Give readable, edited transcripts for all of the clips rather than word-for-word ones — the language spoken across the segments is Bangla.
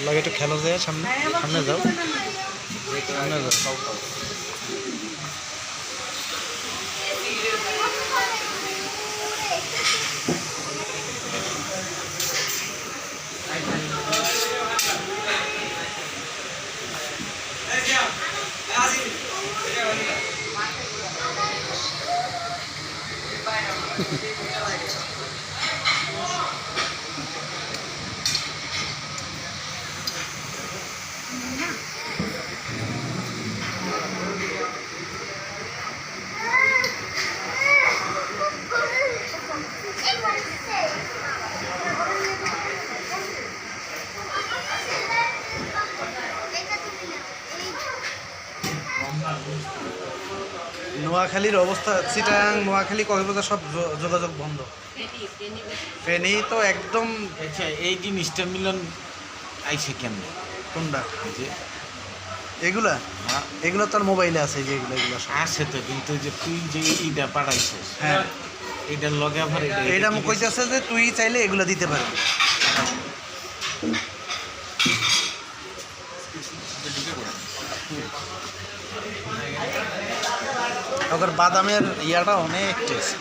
লাগে একটু খেলো যায় সামনে সামনে যাও সামনে যাও নোয়াখালীর অবস্থা চিটাং নোয়াখালী কক্সবাজার সব যোগাযোগ বন্ধ ফেনী তো একদম আচ্ছা এই জিনিসটা মিলন আইসে কেন কোনটা যে এগুলা হ্যাঁ এগুলো তোর মোবাইলে আছে যে এগুলো এগুলো সব। আছে তো কিন্তু যে তুই যে এইটা পাঠাইছিস হ্যাঁ এইটার লগে আবার এটা কইতেছে যে তুই চাইলে এগুলো দিতে পারবি ওদের বাদামের ইয়াটা অনেক টেস্ট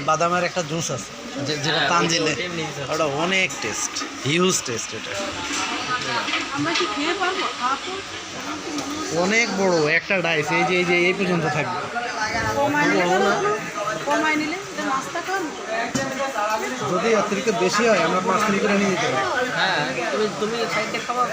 বাদামের একটা জুস আছে যেটা তানজিলে ওটা অনেক টেস্ট হিউজ টেস্ট এটা অনেক বড় একটা ডাইস এই যে এই পর্যন্ত থাকবে যদি অতিরিক্ত বেশি হয় আমরা 5 মিনিট করে নিয়ে যেতে পারি হ্যাঁ তুমি সাইডে খাওয়া